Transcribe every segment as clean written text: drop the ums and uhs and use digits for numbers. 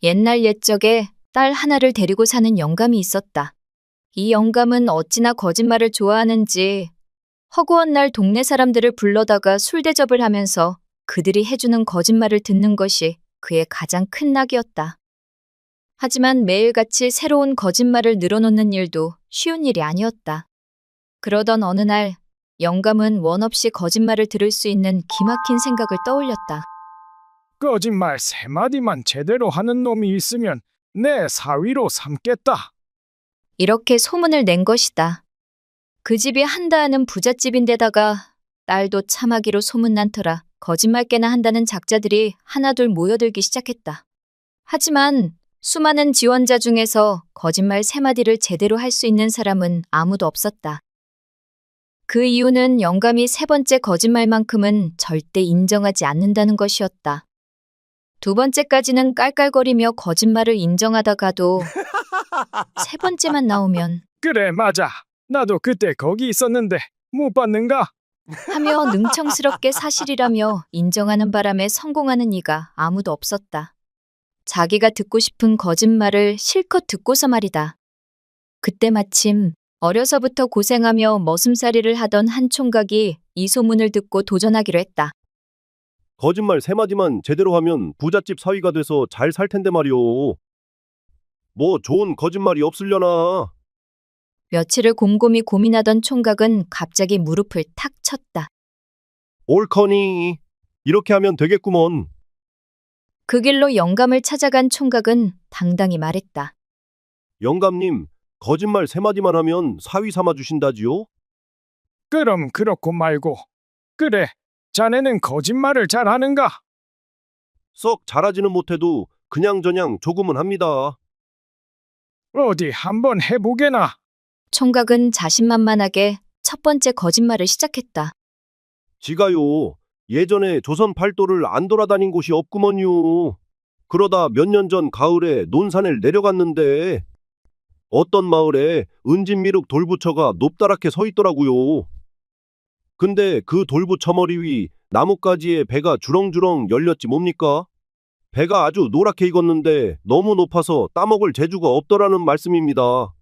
옛날 옛적에 딸 하나를 데리고 사는 영감이 있었다. 이 영감은 어찌나 거짓말을 좋아하는지 허구한 날 동네 사람들을 불러다가 술 대접을 하면서 그들이 해주는 거짓말을 듣는 것이 그의 가장 큰 낙이었다. 하지만 매일같이 새로운 거짓말을 늘어놓는 일도 쉬운 일이 아니었다. 그러던 어느 날 영감은 원 없이 거짓말을 들을 수 있는 기막힌 생각을 떠올렸다. 거짓말 3마디만 제대로 하는 놈이 있으면 내 사위로 삼겠다. 이렇게 소문을 낸 것이다. 그 집이 한다 하는 부잣집인데다가 딸도 참하기로 소문난 터라 거짓말 깨나 한다는 작자들이 하나둘 모여들기 시작했다. 하지만 수많은 지원자 중에서 거짓말 3마디를 제대로 할 수 있는 사람은 아무도 없었다. 그 이유는 영감이 3번째 거짓말만큼은 절대 인정하지 않는다는 것이었다. 2번째까지는 깔깔거리며 거짓말을 인정하다가도 3번째만 나오면 그래, 맞아. 나도 그때 거기 있었는데 못 봤는가? 하며 능청스럽게 사실이라며 인정하는 바람에 성공하는 이가 아무도 없었다. 자기가 듣고 싶은 거짓말을 실컷 듣고서 말이다. 그때 마침 어려서부터 고생하며 머슴살이를 하던 한 총각이 이 소문을 듣고 도전하기로 했다. 거짓말 3마디만 제대로 하면 부잣집 사위가 돼서 잘 살 텐데 말이오. 뭐 좋은 거짓말이 없으려나. 며칠을 곰곰이 고민하던 총각은 갑자기 무릎을 탁 쳤다. 옳거니. 이렇게 하면 되겠구먼. 그 길로 영감을 찾아간 총각은 당당히 말했다. 영감님, 거짓말 3마디만 하면 사위 삼아 주신다지요? 그럼 그렇고 말고. 그래, 자네는 거짓말을 잘하는가? 썩 잘하지는 못해도 그냥저냥 조금은 합니다. 어디 한번 해보게나. 총각은 자신만만하게 첫 번째 거짓말을 시작했다. 지가요. 예전에 조선 팔도를 안 돌아다닌 곳이 없구먼요. 그러다 몇 년 전 가을에 논산을 내려갔는데 어떤 마을에 은진미륵 돌부처가 높다랗게 서 있더라고요. 근데 그 돌부처 머리 위 나뭇가지에 배가 주렁주렁 열렸지 뭡니까? 배가 아주 노랗게 익었는데 너무 높아서 따먹을 재주가 없더라는 말씀입니다.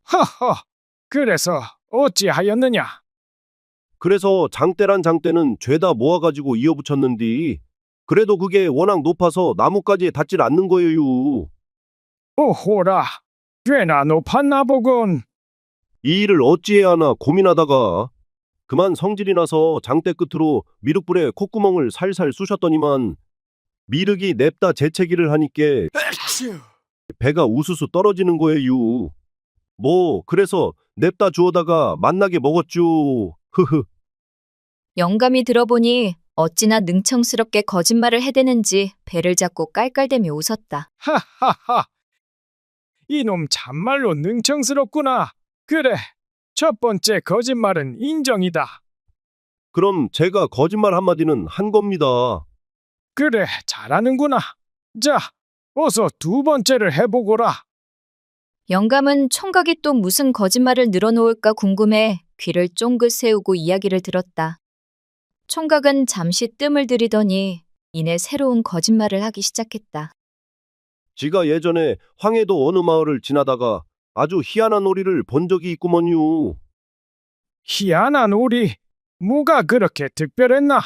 하하, 그래서 어찌하였느냐? 그래서 장대란 장대는 죄다 모아가지고 이어붙였는디 그래도 그게 워낙 높아서 나뭇가지에 닿질 않는 거예요. 오호라, 꽤나 높았나 보군. 이 일을 어찌해야 하나 고민하다가 그만 성질이 나서 장대 끝으로 미륵불에 콧구멍을 살살 쑤셨더니만 미륵이 냅다 재채기를 하니께 배가 우수수 떨어지는 거예요. 뭐 그래서 냅다 주워다가 맛나게 먹었죠. 흐흐. 영감이 들어보니 어찌나 능청스럽게 거짓말을 해대는지 배를 잡고 깔깔대며 웃었다. 하하하, 이놈 참말로 능청스럽구나. 그래, 첫 번째 거짓말은 인정이다. 그럼 제가 거짓말 한마디는 한 겁니다. 그래, 잘하는구나. 자, 어서 2번째를 해보거라. 영감은 총각이 또 무슨 거짓말을 늘어놓을까 궁금해 귀를 쫑긋 세우고 이야기를 들었다. 총각은 잠시 뜸을 들이더니 이내 새로운 거짓말을 하기 시작했다. 지가 예전에 황해도 어느 마을을 지나다가 아주 희한한 오리를 본 적이 있구먼요. 희한한 오리, 뭐가 그렇게 특별했나?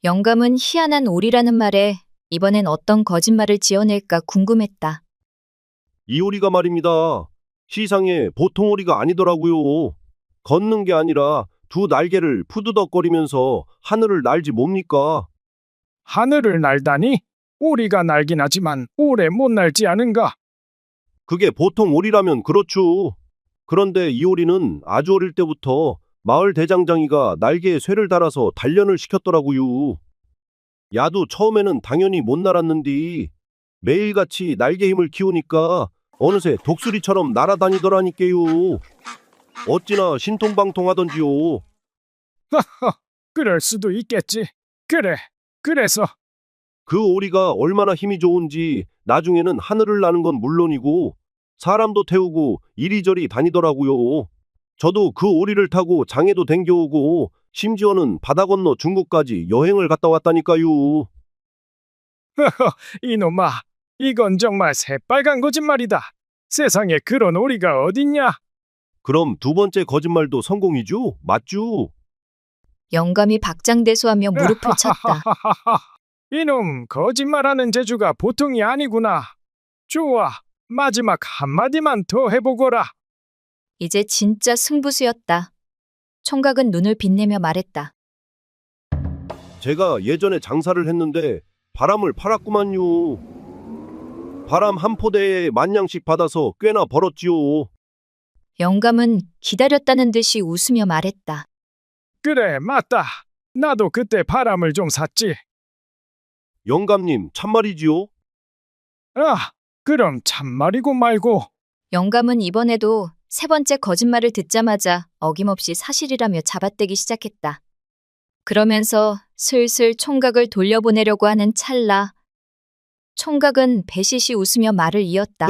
영감은 희한한 오리라는 말에 이번엔 어떤 거짓말을 지어낼까 궁금했다. 이 오리가 말입니다. 시상에 보통 오리가 아니더라고요. 걷는 게 아니라 2 날개를 푸드덕거리면서 하늘을 날지 뭡니까? 하늘을 날다니? 오리가 날긴 하지만 오래 못 날지 않은가? 그게 보통 오리라면 그렇죠. 그런데 이 오리는 아주 어릴 때부터 마을 대장장이가 날개에 쇠를 달아서 단련을 시켰더라고요. 야도 처음에는 당연히 못 날았는디 매일같이 날개 힘을 키우니까 어느새 독수리처럼 날아다니더라니까요. 어찌나 신통방통하던지요. 하하, 그럴 수도 있겠지. 그래, 그래서 그 오리가 얼마나 힘이 좋은지 나중에는 하늘을 나는 건 물론이고 사람도 태우고 이리저리 다니더라고요. 저도 그 오리를 타고 장에도 댕겨오고 심지어는 바다 건너 중국까지 여행을 갔다 왔다니까요. 이놈아, 이건 정말 새빨간 거짓말이다. 세상에 그런 오리가 어딨냐? 그럼 두 번째 거짓말도 성공이죠? 맞죠? 영감이 박장대소하며 무릎을 쳤다. 이놈, 거짓말하는 재주가 보통이 아니구나. 좋아, 마지막 한마디만 더 해보거라. 이제 진짜 승부수였다. 총각은 눈을 빛내며 말했다. 제가 예전에 장사를 했는데 바람을 팔았구만요. 바람 한 포대에 10,000냥씩 받아서 꽤나 벌었지요. 영감은 기다렸다는 듯이 웃으며 말했다. 그래, 맞다. 나도 그때 바람을 좀 샀지. 영감님, 참말이지요? 아, 그럼 참말이고 말고. 영감은 이번에도 세 번째 거짓말을 듣자마자 어김없이 사실이라며 잡아떼기 시작했다. 그러면서 슬슬 총각을 돌려보내려고 하는 찰나 총각은 배시시 웃으며 말을 이었다.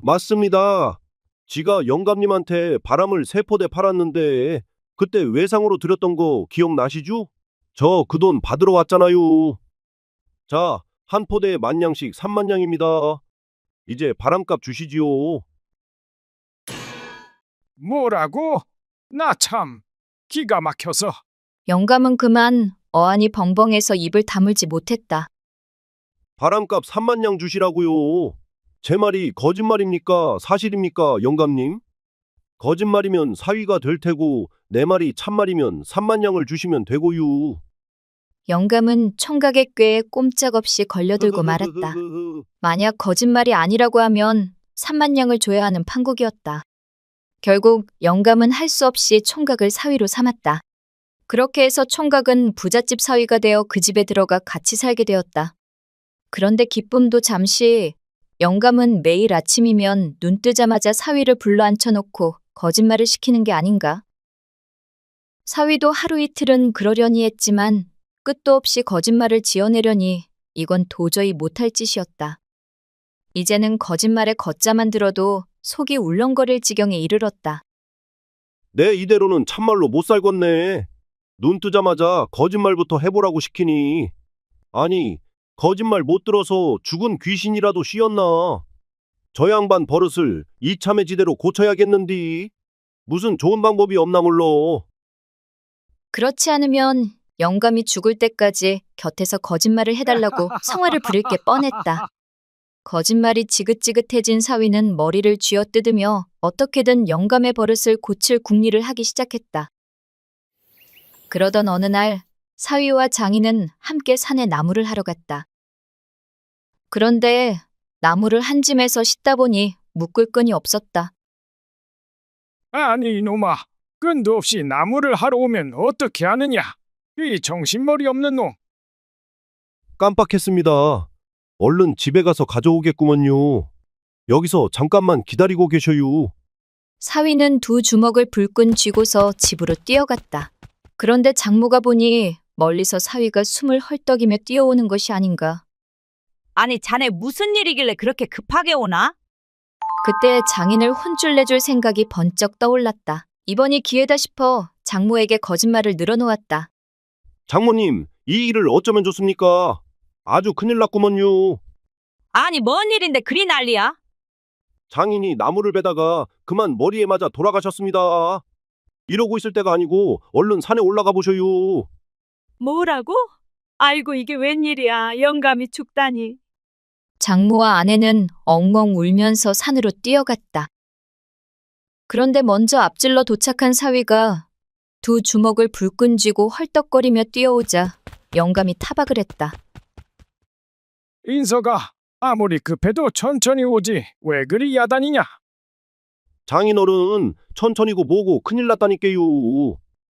맞습니다. 지가 영감님한테 바람을 3포대 팔았는데 그때 외상으로 드렸던 거 기억나시죠? 저 그 돈 받으러 왔잖아요. 자, 한 포대에 10,000냥씩 30,000냥입니다. 이제 바람값 주시지요. 뭐라고? 나 참 기가 막혀서. 영감은 그만 어안이 벙벙해서 입을 다물지 못했다. 바람값 30,000냥 주시라고요. 제 말이 거짓말입니까? 사실입니까? 영감님? 거짓말이면 사위가 될 테고 내 말이 참말이면 30,000냥을 주시면 되고요. 영감은 총각의 꾀에 꼼짝없이 걸려들고 말았다. 만약 거짓말이 아니라고 하면 30,000냥을 줘야 하는 판국이었다. 결국 영감은 할 수 없이 총각을 사위로 삼았다. 그렇게 해서 총각은 부잣집 사위가 되어 그 집에 들어가 같이 살게 되었다. 그런데 기쁨도 잠시, 영감은 매일 아침이면 눈 뜨자마자 사위를 불러 앉혀놓고 거짓말을 시키는 게 아닌가? 사위도 하루 이틀은 그러려니 했지만 끝도 없이 거짓말을 지어내려니 이건 도저히 못할 짓이었다. 이제는 거짓말의 걷자만 들어도 속이 울렁거릴 지경에 이르렀다. 내 이대로는 참말로 못 살겠네. 눈 뜨자마자 거짓말부터 해보라고 시키니. 아니, 거짓말 못 들어서 죽은 귀신이라도 씌었나. 저 양반 버릇을 이참에 지대로 고쳐야겠는디. 무슨 좋은 방법이 없나 몰러. 그렇지 않으면 영감이 죽을 때까지 곁에서 거짓말을 해달라고 성화를 부릴 게 뻔했다. 거짓말이 지긋지긋해진 사위는 머리를 쥐어뜯으며 어떻게든 영감의 버릇을 고칠 궁리를 하기 시작했다. 그러던 어느 날 사위와 장인은 함께 산에 나무를 하러 갔다. 그런데 나무를 한 짐에서 싣다 보니 묶을 끈이 없었다. 아니 이놈아, 끈도 없이 나무를 하러 오면 어떻게 하느냐? 이 정신머리 없는 놈. 깜빡했습니다. 얼른 집에 가서 가져오겠구먼요. 여기서 잠깐만 기다리고 계셔요. 사위는 두 주먹을 불끈 쥐고서 집으로 뛰어갔다. 그런데 장모가 보니 멀리서 사위가 숨을 헐떡이며 뛰어오는 것이 아닌가. 아니, 자네 무슨 일이길래 그렇게 급하게 오나? 그때 장인을 혼쭐 내줄 생각이 번쩍 떠올랐다. 이번이 기회다 싶어 장모에게 거짓말을 늘어놓았다. 장모님, 이 일을 어쩌면 좋습니까? 아주 큰일 났구먼요. 아니, 뭔 일인데 그리 난리야? 장인이 나무를 베다가 그만 머리에 맞아 돌아가셨습니다. 이러고 있을 때가 아니고 얼른 산에 올라가 보셔요. 뭐라고? 아이고, 이게 웬일이야. 영감이 죽다니. 장모와 아내는 엉엉 울면서 산으로 뛰어갔다. 그런데 먼저 앞질러 도착한 사위가 두 주먹을 불끈 쥐고 헐떡거리며 뛰어오자 영감이 타박을 했다. 인서가 아무리 급해도 천천히 오지 왜 그리 야단이냐? 장인어른, 천천히고 뭐고 큰일 났다니까요.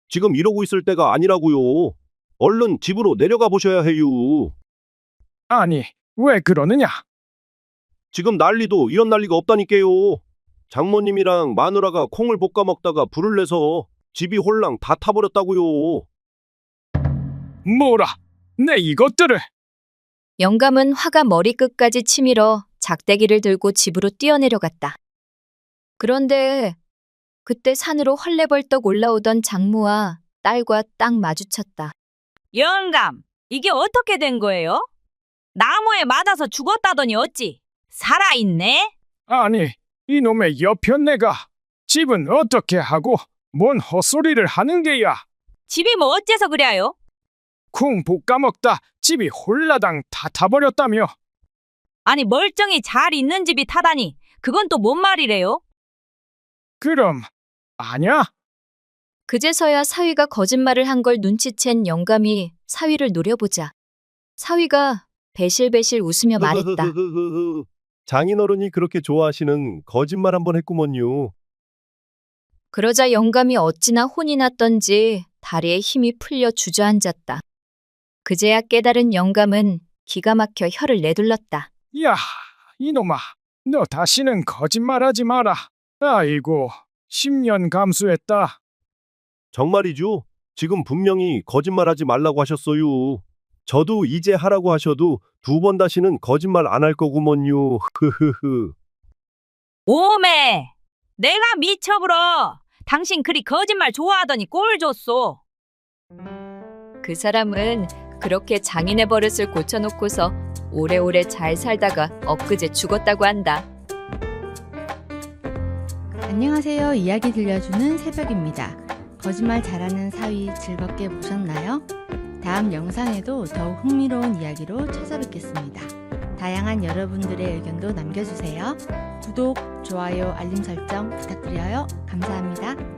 지금 이러고 있을 때가 아니라고요. 얼른 집으로 내려가 보셔야 해요. 아니 왜 그러느냐? 지금 난리도 이런 난리가 없다니까요. 장모님이랑 마누라가 콩을 볶아 먹다가 불을 내서 집이 홀랑 다 타버렸다고요. 뭐라? 내 이것들을. 영감은 화가 머리끝까지 치밀어 작대기를 들고 집으로 뛰어내려갔다. 그런데 그때 산으로 헐레벌떡 올라오던 장모와 딸과 딱 마주쳤다. 영감, 이게 어떻게 된 거예요? 나무에 맞아서 죽었다더니 어찌 살아있네? 아니, 이놈의 여편네가 집은 어떻게 하고 뭔 헛소리를 하는 게야? 집이 뭐 어째서 그래요? 쿵 볶아먹다 집이 홀라당 다 타버렸다며. 아니 멀쩡히 잘 있는 집이 타다니 그건 또 뭔 말이래요? 그럼 아냐? 그제서야 사위가 거짓말을 한 걸 눈치챈 영감이 사위를 노려보자. 사위가 배실배실 웃으며 말했다. 장인어른이 그렇게 좋아하시는 거짓말 한번 했구먼요. 그러자 영감이 어찌나 혼이 났던지 다리에 힘이 풀려 주저앉았다. 그제야 깨달은 영감은 기가 막혀 혀를 내둘렀다. 야, 이놈아, 너 다시는 거짓말하지 마라. 아이고, 10년 감수했다. 정말이죠? 지금 분명히 거짓말하지 말라고 하셨어요. 저도 이제 하라고 하셔도 2번 다시는 거짓말 안 할 거구먼요. 흐흐흐. 오메, 내가 미쳐불어. 당신 그리 거짓말 좋아하더니 꼴 줬소. 그 사람은 그렇게 장인의 버릇을 고쳐놓고서 오래오래 잘 살다가 엊그제 죽었다고 한다. 안녕하세요. 이야기 들려주는 새벽입니다. 거짓말 잘하는 사위 즐겁게 보셨나요? 다음 영상에도 더욱 흥미로운 이야기로 찾아뵙겠습니다. 다양한 여러분들의 의견도 남겨주세요. 구독, 좋아요, 알림 설정 부탁드려요. 감사합니다.